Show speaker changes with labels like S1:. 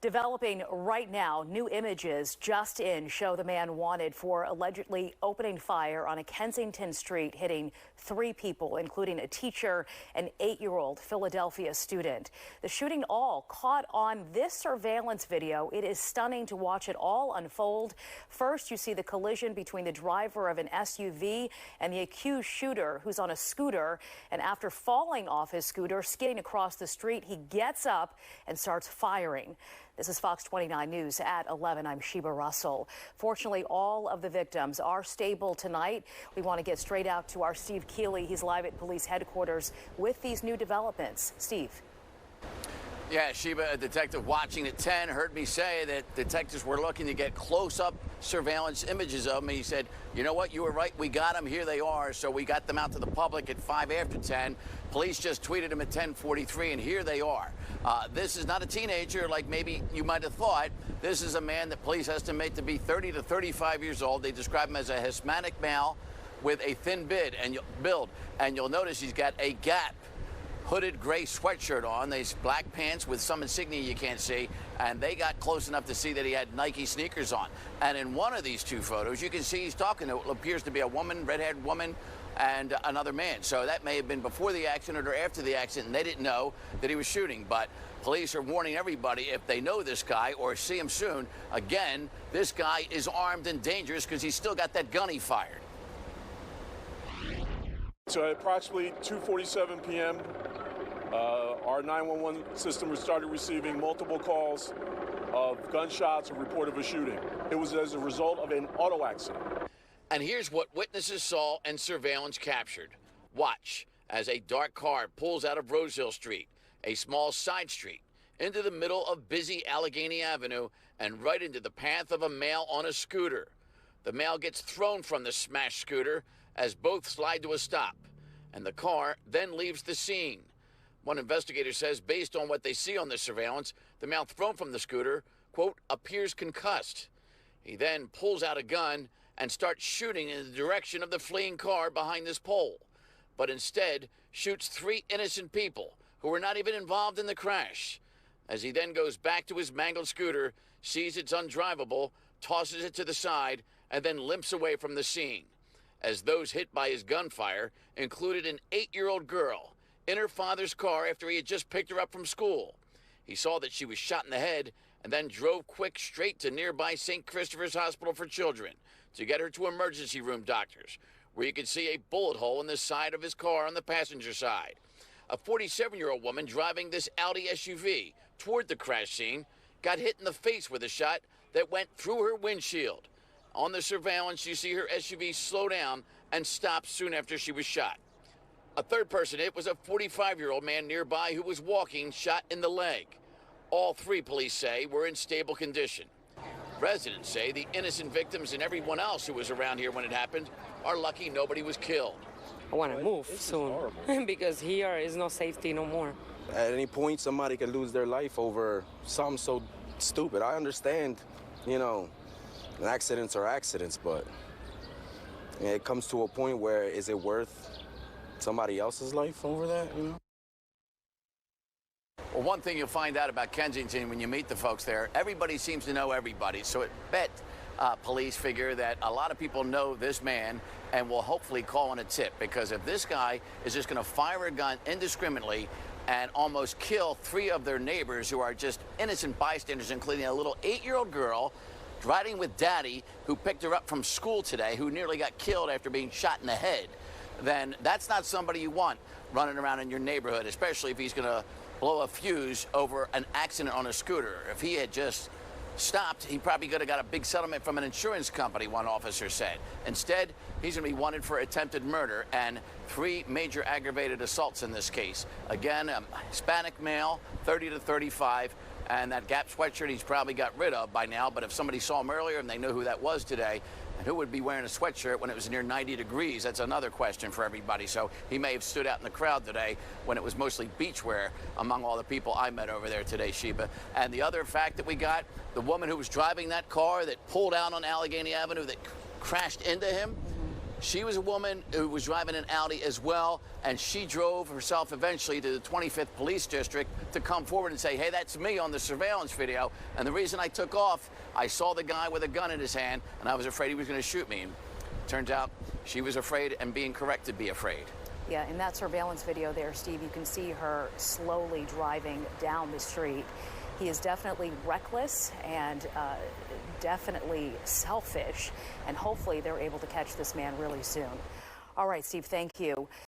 S1: Developing right now, new images just in show the man wanted for allegedly opening fire on a Kensington street, hitting 3 people, including a teacher and 8-year-old Philadelphia student. The shooting all caught on this surveillance video. It is stunning to watch it all unfold. First, you see the collision between the driver of an SUV and the accused shooter, who's on a scooter. And after falling off his scooter, skidding across the street, he gets up and starts firing. This is Fox 29 News at 11. I'm Sheba Russell. Fortunately, all of the victims are stable tonight. We want to get straight out to our Steve Keeley. He's live at police headquarters with these new developments. Steve.
S2: Yeah, Sheba, a detective watching at 10 heard me say that detectives were looking to get close-up surveillance images of him. He said, you know what, you were right, we got them, here they are. So we got them out to the public at 5 after 10. Police just tweeted him at 10:43, and here they are. This is not a teenager like maybe you might have thought. This is a man that police estimate to be 30 to 35 years old. They describe him as a Hispanic male with a thin build, and you'll notice he's got a Gap hooded gray sweatshirt on, these black pants with some insignia you can't see, and they got close enough to see that he had Nike sneakers on. And in one of these 2 photos, you can see he's talking to what appears to be a woman, red-haired woman, and another man. So that may have been before the accident or after the accident, and they didn't know that he was shooting. But police are warning everybody, if they know this guy or see him soon, again, this guy is armed and dangerous because he's still got that gun he fired.
S3: So at approximately 2:47 p.m., our 911 system started receiving multiple calls of gunshots and report of a shooting. It was as a result of an auto accident.
S2: And here's what witnesses saw and surveillance captured. Watch as a dark car pulls out of Rosehill Street, a small side street, into the middle of busy Allegheny Avenue and right into the path of a male on a scooter. The male gets thrown from the smashed scooter as both slide to a stop, and the car then leaves the scene. One investigator says, based on what they see on the surveillance, the male thrown from the scooter, quote, appears concussed. He then pulls out a gun and starts shooting in the direction of the fleeing car behind this pole, but instead shoots 3 innocent people who were not even involved in the crash. As he then goes back to his mangled scooter, sees it's undrivable, tosses it to the side, and then limps away from the scene. As those hit by his gunfire included an 8-year-old girl in her father's car after he had just picked her up from school. He saw that she was shot in the head and then drove quick straight to nearby St. Christopher's Hospital for Children to get her to emergency room doctors, where you could see a bullet hole in the side of his car on the passenger side. A 47-year-old woman driving this Audi SUV toward the crash scene got hit in the face with a shot that went through her windshield. On the surveillance, you see her SUV slow down and stop soon after she was shot. A third person hit was a 45-year-old man nearby who was walking, shot in the leg. All 3, police say, were in stable condition. Residents say the innocent victims and everyone else who was around here when it happened are lucky nobody was killed.
S4: I want to move soon because here is no safety no more.
S5: At any point, somebody could lose their life over something so stupid. I understand, accidents are accidents, but it comes to a point where is it worth somebody else's life over that,
S2: Well, one thing you'll find out about Kensington when you meet the folks there, everybody seems to know everybody. So it bet police figure that a lot of people know this man and will hopefully call in a tip, because if this guy is just going to fire a gun indiscriminately and almost kill 3 of their neighbors who are just innocent bystanders, including a little 8-year-old girl riding with daddy who picked her up from school today, who nearly got killed after being shot in the head, then that's not somebody you want running around in your neighborhood, especially if he's going to blow a fuse over an accident on a scooter. If he had just stopped, he probably could have got a big settlement from an insurance company, one officer said. Instead, he's going to be wanted for attempted murder and 3 major aggravated assaults in this case. Again, a Hispanic male, 30 to 35, and that Gap sweatshirt he's probably got rid of by now, but if somebody saw him earlier and they knew who that was today, and who would be wearing a sweatshirt when it was near 90 degrees? That's another question for everybody. So he may have stood out in the crowd today when it was mostly beachwear among all the people I met over there today, Sheba. And the other fact that we got, the woman who was driving that car that pulled out on Allegheny Avenue that crashed into him, She was a woman who was driving an Audi as well, and she drove herself eventually to the 25th Police District to come forward and say, hey, that's me on the surveillance video. And the reason I took off, I saw the guy with a gun in his hand, and I was afraid he was going to shoot me. And turns out she was afraid and being correct to be afraid.
S1: Yeah, in that surveillance video there, Steve, you can see her slowly driving down the street. He is definitely reckless and definitely selfish, and hopefully they're able to catch this man really soon. All right, Steve, thank you.